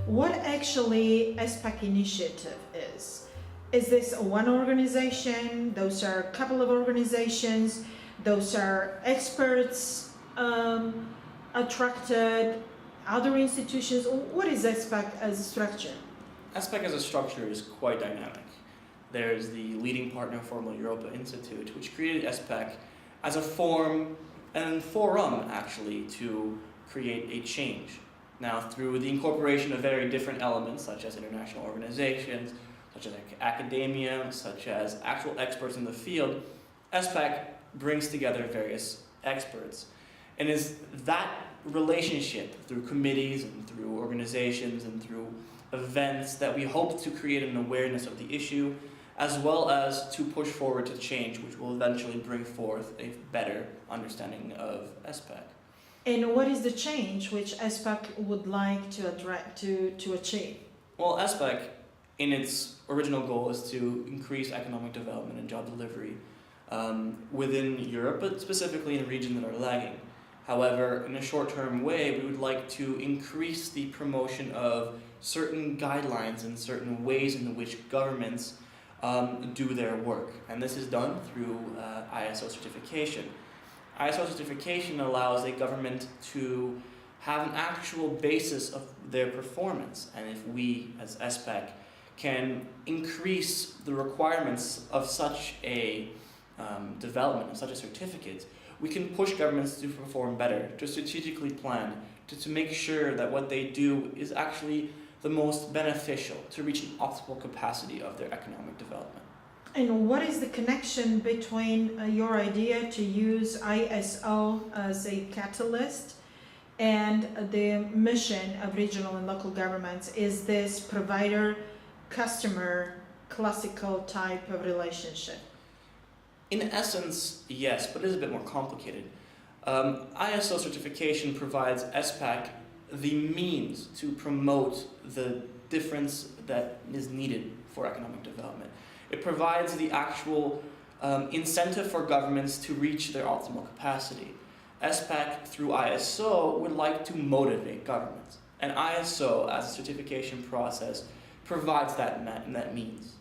What actually ESPAC Initiative is? Is this one organization? Those are a couple of organizations? Those are experts attracted, other institutions? What is ESPAC as a structure? ESPAC as a structure is quite dynamic. There's the leading partner Formal Europa Institute, which created ESPAC as a forum actually to create a change. Now, through the incorporation of very different elements, such as international organizations, such as academia, such as actual experts in the field, ESPAC brings together various experts. And is that relationship through committees and through organizations and through events that we hope to create an awareness of the issue, as well as to push forward to change, which will eventually bring forth a better understanding of ESPAC. And what is the change which ESPAC would like to achieve? Well, ESPAC, in its original goal, is to increase economic development and job delivery within Europe, but specifically in regions that are lagging. However, in a short-term way, we would like to increase the promotion of certain guidelines and certain ways in which governments do their work. And this is done through ISO certification. ISO certification allows a government to have an actual basis of their performance. And if we, as ESPAC, can increase the requirements of such a development, of such a certificate, we can push governments to perform better, to strategically plan, to make sure that what they do is actually the most beneficial to reach an optimal capacity of their economic development. And what is the connection between your idea to use ISO as a catalyst and the mission of regional and local governments? Is this provider-customer classical type of relationship? In essence, yes, but it is a bit more complicated. ISO certification provides ESPAC the means to promote the difference that is needed for economic development. It provides the actual incentive for governments to reach their optimal capacity. ESPAC, through ISO, would like to motivate governments. And ISO, as a certification process, provides that means.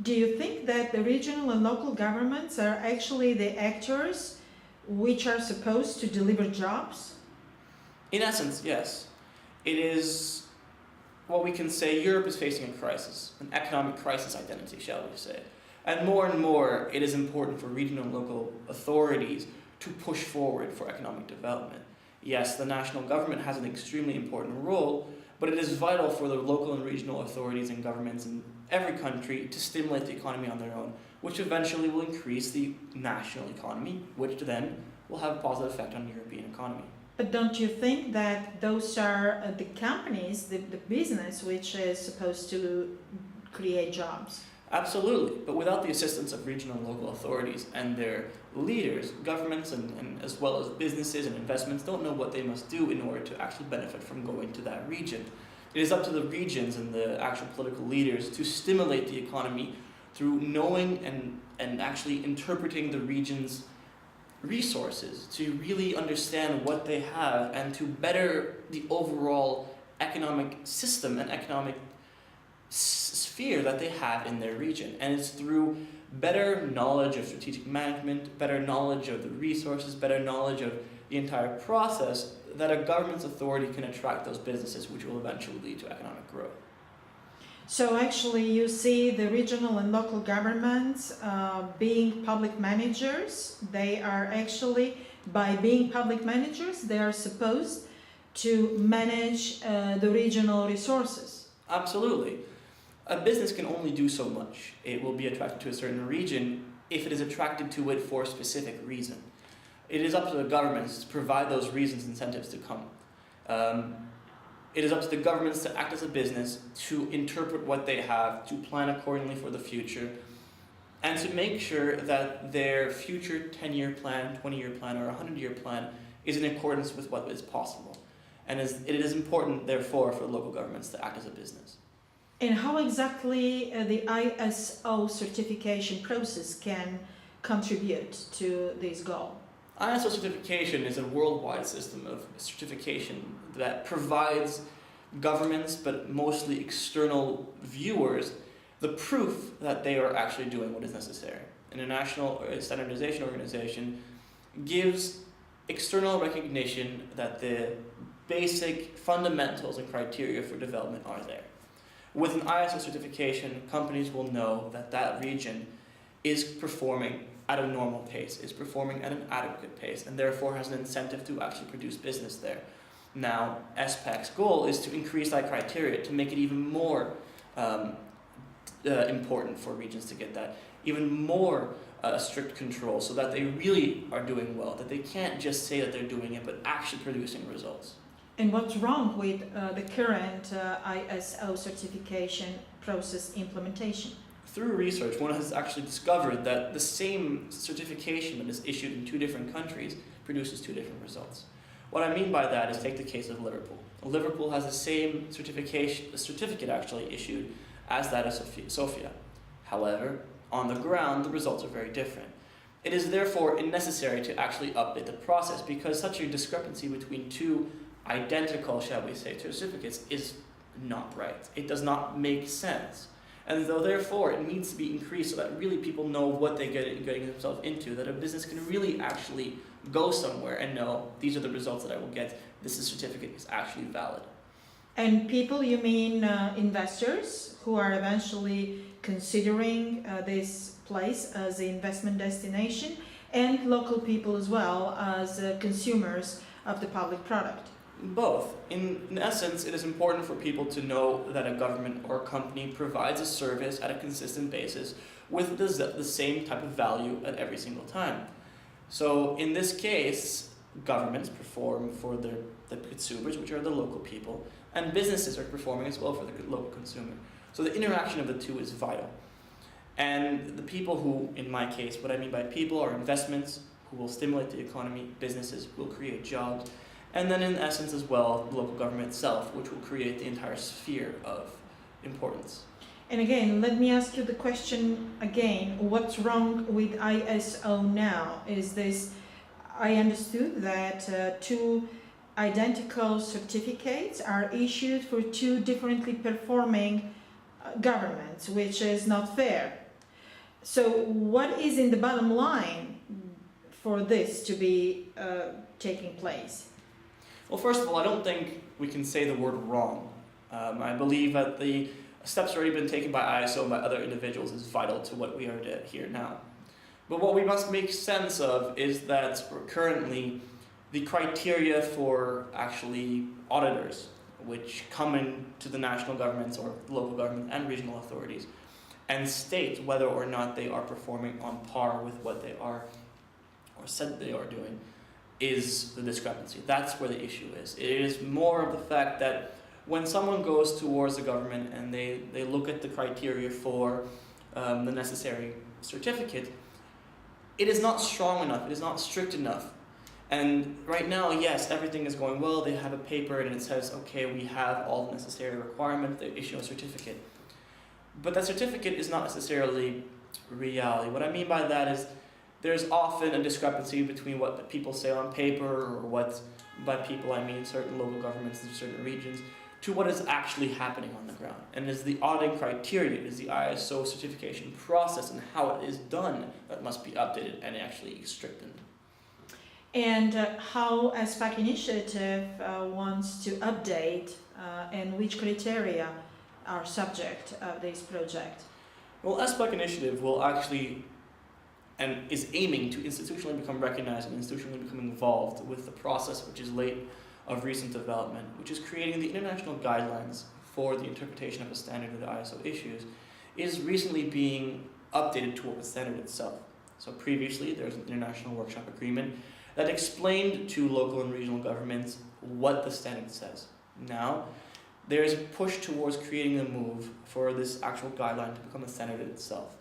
Do you think that the regional and local governments are actually the actors which are supposed to deliver jobs? In essence, yes. It is what we can say Europe is facing a crisis, an economic crisis identity, shall we say. And more, it is important for regional and local authorities to push forward for economic development. Yes, the national government has an extremely important role, but it is vital for the local and regional authorities and governments in every country to stimulate the economy on their own, which eventually will increase the national economy, which then will have a positive effect on the European economy. But don't you think that those are the companies, the business, which is supposed to create jobs? Absolutely, but without the assistance of regional and local authorities and their leaders, governments and as well as businesses and investments don't know what they must do in order to actually benefit from going to that region. It is up to the regions and the actual political leaders to stimulate the economy through knowing and actually interpreting the region's resources, to really understand what they have and to better the overall economic system and economic sphere that they have in their region. And it's through better knowledge of strategic management, better knowledge of the resources, better knowledge of the entire process that a government's authority can attract those businesses, which will eventually lead to economic growth. So actually you see the regional and local governments being public managers. They are actually, by being public managers, they are supposed to manage the regional resources. Absolutely. A business can only do so much. It will be attracted to a certain region if it is attracted to it for a specific reason. It is up to the governments to provide those reasons, incentives to come. It is up to the governments to act as a business, to interpret what they have, to plan accordingly for the future, and to make sure that their future 10-year plan, 20-year plan, or 100-year plan is in accordance with what is possible. And it is important, therefore, for local governments to act as a business. And how exactly the ISO certification process can contribute to this goal? ISO certification is a worldwide system of certification that provides governments, but mostly external viewers, the proof that they are actually doing what is necessary. An international standardization organization gives external recognition that the basic fundamentals and criteria for development are there. With an ISO certification, companies will know that that region is performing at a normal pace, is performing at an adequate pace, and therefore has an incentive to actually produce business there. Now, ESPAC's goal is to increase that criteria, to make it even more important for regions to get that, even more strict control, so that they really are doing well, that they can't just say that they're doing it, but actually producing results. And what's wrong with the current ISO certification process implementation? Through research, one has actually discovered that the same certification that is issued in two different countries produces two different results. What I mean by that is, take the case of Liverpool. Liverpool has the same certificate actually issued as that of Sofia. However, on the ground, the results are very different. It is therefore necessary to actually update the process, because such a discrepancy between two identical, shall we say, certificates is not right. It does not make sense. And so therefore it needs to be increased so that really people know what they're getting themselves into, that a business can really actually go somewhere and know these are the results that I will get, this certificate is actually valid. And people, you mean investors who are eventually considering this place as an investment destination, and local people as well as consumers of the public product? Both. In essence, it is important for people to know that a government or a company provides a service at a consistent basis with the same type of value at every single time. So in this case, governments perform for the consumers, which are the local people, and businesses are performing as well for the local consumer. So the interaction of the two is vital. And the people who, in my case, what I mean by people are investments who will stimulate the economy, businesses who will create jobs, and then in essence as well, the local government itself, which will create the entire sphere of importance. And again, let me ask you the question again, what's wrong with ISO now? Is this, I understood that two identical certificates are issued for two differently performing governments, which is not fair. So what is in the bottom line for this to be taking place? Well, first of all, I don't think we can say the word wrong. I believe that the steps already been taken by ISO and by other individuals is vital to what we are here now. But what we must make sense of is that currently the criteria for actually auditors, which come into the national governments or local government and regional authorities, and state whether or not they are performing on par with what they are or said they are doing, is the discrepancy. That's where the issue is. It is more of the fact that when someone goes towards the government and they look at the criteria for the necessary certificate, it is not strong enough, it is not strict enough. And right now, yes, everything is going well, they have a paper and it says, okay, we have all the necessary requirements, they issue a certificate. But that certificate is not necessarily reality. What I mean by that is there's often a discrepancy between what the people say on paper, or what, by people I mean certain local governments in certain regions, to what is actually happening on the ground. And it's the auditing criteria, it is the ISO certification process and how it is done that must be updated and actually strengthened. And how ESPAC Initiative wants to update and which criteria are subject of this project? Well, ESPAC Initiative will actually and is aiming to institutionally become recognized and institutionally become involved with the process which is late of recent development, which is creating the international guidelines for the interpretation of a standard that the ISO issues, is recently being updated toward the standard itself. So previously there was an international workshop agreement that explained to local and regional governments what the standard says. Now, there is a push towards creating a move for this actual guideline to become the standard itself.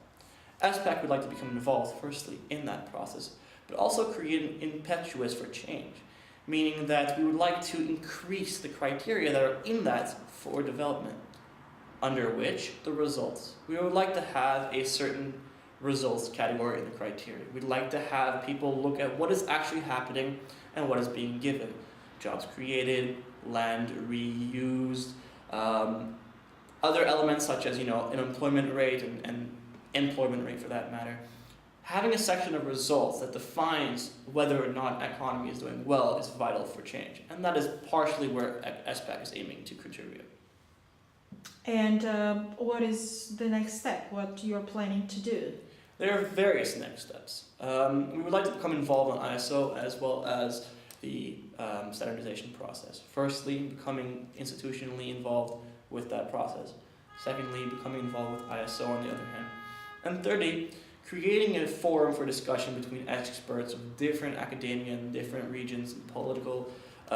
ESPAC would like to become involved, firstly, in that process, but also create an impetus for change. meaning that we would like to increase the criteria that are in that for development, under which the results. We would like to have a certain results category in the criteria. We'd like to have people look at what is actually happening and what is being given. Jobs created, land reused, other elements such as, unemployment rate and employment rate for that matter. Having a section of results that defines whether or not economy is doing well is vital for change. And that is partially where ESPAC is aiming to contribute. And what is the next step? What you're planning to do? There are various next steps. We would like to become involved in ISO as well as the standardization process. Firstly, becoming institutionally involved with that process. Secondly, becoming involved with ISO on the other hand. And thirdly, creating a forum for discussion between experts of different academia and different regions and political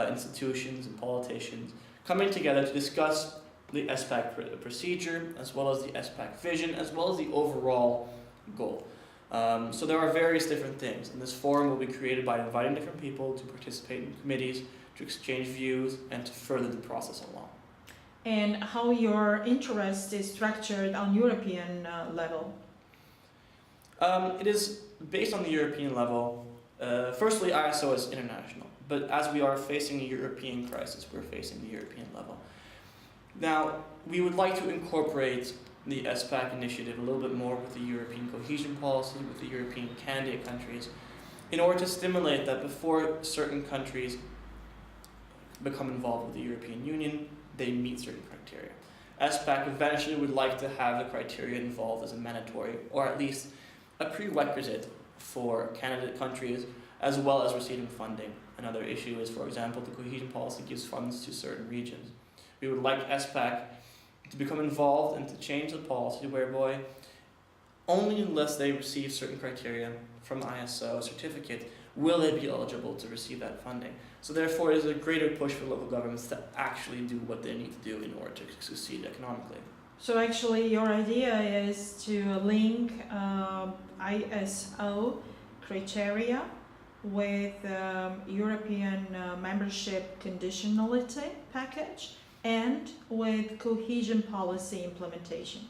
institutions and politicians coming together to discuss the ESPAC procedure as well as the ESPAC vision as well as the overall goal. So there are various different things, and this forum will be created by inviting different people to participate in committees, to exchange views, and to further the process along. And how your interest is structured on European level? It is based on the European level. Firstly, ISO is international, but as we are facing a European crisis, we're facing the European level. Now, we would like to incorporate the ESPAC initiative a little bit more with the European cohesion policy, with the European candidate countries, in order to stimulate that before certain countries become involved with the European Union, they meet certain criteria. ESPAC eventually would like to have the criteria involved as a mandatory, or at least a prerequisite for candidate countries, as well as receiving funding. Another issue is, for example, the cohesion policy gives funds to certain regions. We would like ESPAC to become involved and to change the policy whereby only unless they receive certain criteria from ISO certificate will they be eligible to receive that funding. So therefore, it is a greater push for local governments to actually do what they need to do in order to succeed economically. So actually your idea is to link ISO criteria with European membership conditionality package and with cohesion policy implementation.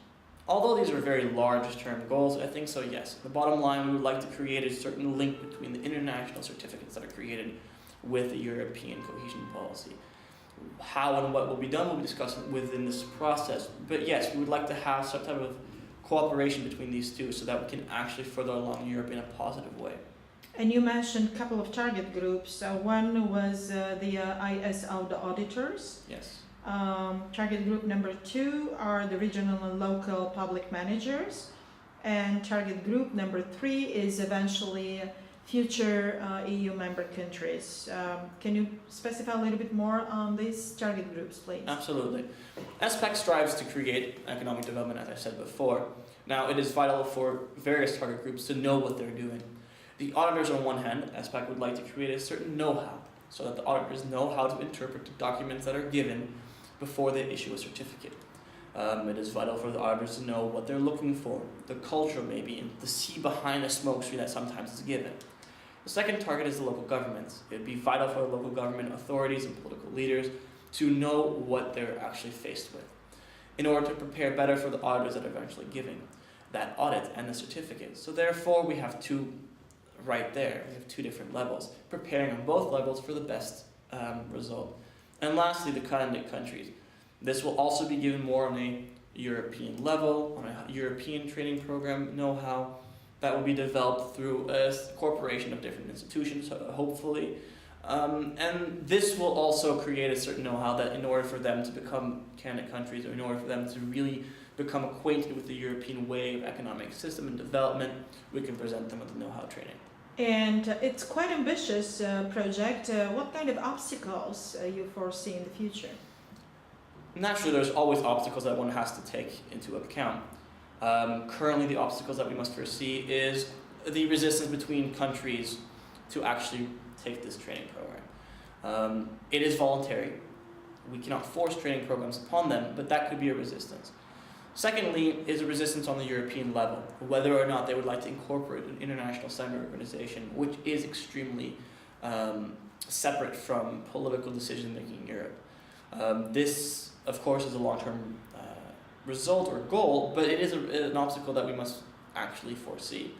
Although these are very large-term goals, I think so, yes. The bottom line, we would like to create a certain link between the international certificates that are created with the European cohesion policy. How and what will be done will be discussed within this process. But yes, we would like to have some type of cooperation between these two so that we can actually further along Europe in a positive way. And you mentioned a couple of target groups. One was the ISO, the auditors. Yes. Target group number 2 are the regional and local public managers. And target group number 3 is eventually future EU member countries. Can you specify a little bit more on these target groups, please? Absolutely. ESPAC strives to create economic development, as I said before. Now, it is vital for various target groups to know what they're doing. The auditors, on one hand, ESPAC would like to create a certain know-how so that the auditors know how to interpret the documents that are given before they issue a certificate. It is vital for the auditors to know what they're looking for, the culture maybe, and to see behind the smoke screen that sometimes is given. The second target is the local governments. It would be vital for the local government authorities and political leaders to know what they're actually faced with in order to prepare better for the auditors that are eventually giving that audit and the certificate. So therefore, we have two right there. We have two different levels, preparing on both levels for the best result. And lastly, the candidate countries. This will also be given more on a European level, on a European training program know-how that will be developed through a corporation of different institutions, hopefully. And this will also create a certain know-how that in order for them to become candidate countries, or in order for them to really become acquainted with the European way of economic system and development, we can present them with the know-how training. And it's quite ambitious project. What kind of obstacles you foresee in the future? Naturally, there's always obstacles that one has to take into account. Currently, the obstacles that we must foresee is the resistance between countries to actually take this training program. It is voluntary. We cannot force training programs upon them, but that could be a resistance. Secondly, is a resistance on the European level, whether or not they would like to incorporate an international standard organization, which is extremely separate from political decision making in Europe. This, of course, is a long-term result or goal, but it is an obstacle that we must actually foresee.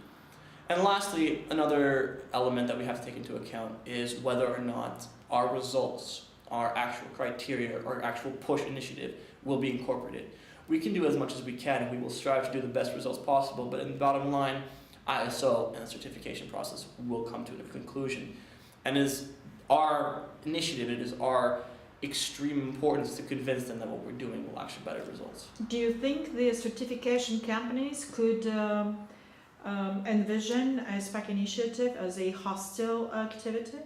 And lastly, another element that we have to take into account is whether or not our results, our actual criteria, or actual push initiative will be incorporated. We can do as much as we can, and we will strive to do the best results possible, but in the bottom line, ISO and the certification process will come to a conclusion. And it is our initiative, it is our extreme importance to convince them that what we're doing will actually better results. Do you think the certification companies could envision ESPAC Initiative as a hostile activity?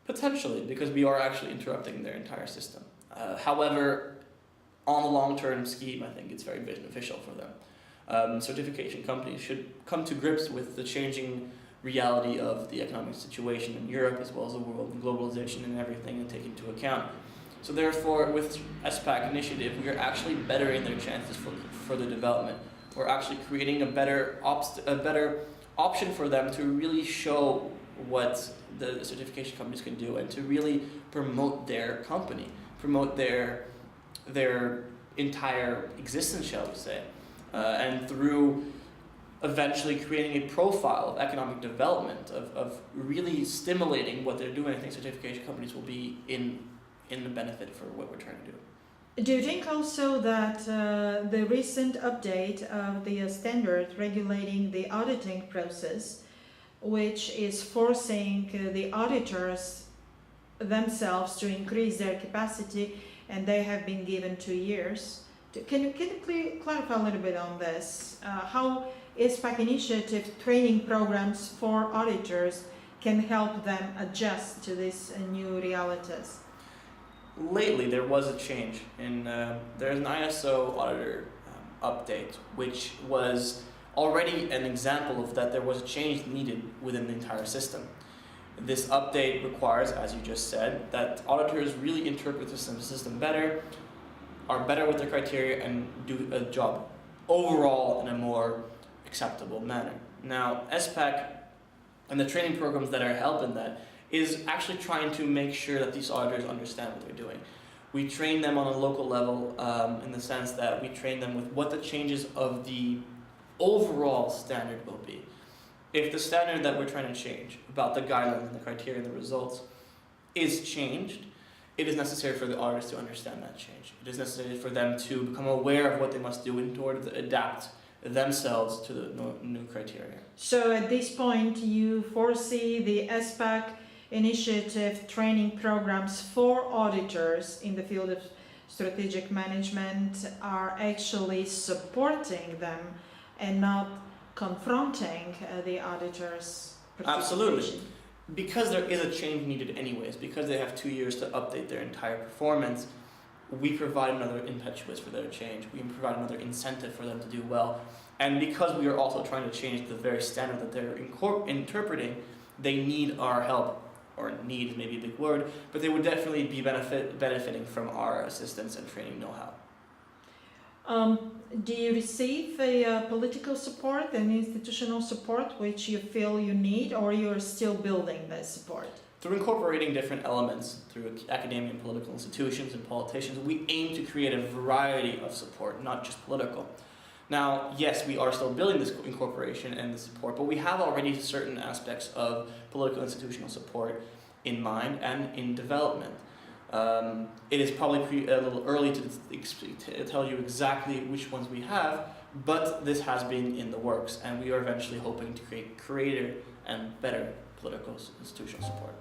Potentially, because we are actually interrupting their entire system. However, on the long-term scheme, I think it's very beneficial for them. Certification companies should come to grips with the changing reality of the economic situation in Europe as well as the world and globalization and everything and take into account. So therefore, with ESPAC Initiative, we are actually bettering their chances for further development. We're actually creating a better option for them to really show what the certification companies can do and to really promote their company, promote their entire existence, shall we say, and through eventually creating a profile of economic development, of really stimulating what they're doing. I think certification companies will be in the benefit for what we're trying to do. Do you think also that the recent update of the standard regulating the auditing process, which is forcing the auditors themselves to increase their capacity, and they have been given 2 years, can you clarify a little bit on this? How ESPAC Initiative training programs for auditors can help them adjust to these new realities? Lately, there was a change in there's an ISO auditor update, which was already an example of that there was a change needed within the entire system. This update requires, as you just said, that auditors really interpret the system better, are better with their criteria, and do a job overall in a more acceptable manner. Now, ESPAC and the training programs that are helping that is actually trying to make sure that these auditors understand what they're doing. We train them on a local level in the sense that we train them with what the changes of the overall standard will be. If the standard that we're trying to change about the guidelines and the criteria and the results is changed, it is necessary for the auditors to understand that change. It is necessary for them to become aware of what they must do in order to adapt themselves to the new criteria. So at this point, you foresee the ESPAC Initiative training programs for auditors in the field of strategic management are actually supporting them and not confronting the auditors' participation. Absolutely. Because there is a change needed anyways, because they have 2 years to update their entire performance, we provide another impetus for their change. We provide another incentive for them to do well. And because we are also trying to change the very standard that they're interpreting, they need our help. Or need is maybe a big word, but they would definitely be benefiting from our assistance and training know-how. Do you receive a political support and institutional support which you feel you need, or you're still building that support? Through incorporating different elements through academia and political institutions and politicians, we aim to create a variety of support, not just political. Now, yes, we are still building this incorporation and the support, but we have already certain aspects of political institutional support in mind and in development. It is probably a little early to tell you exactly which ones we have, but this has been in the works, and we are eventually hoping to create greater and better political institutional support.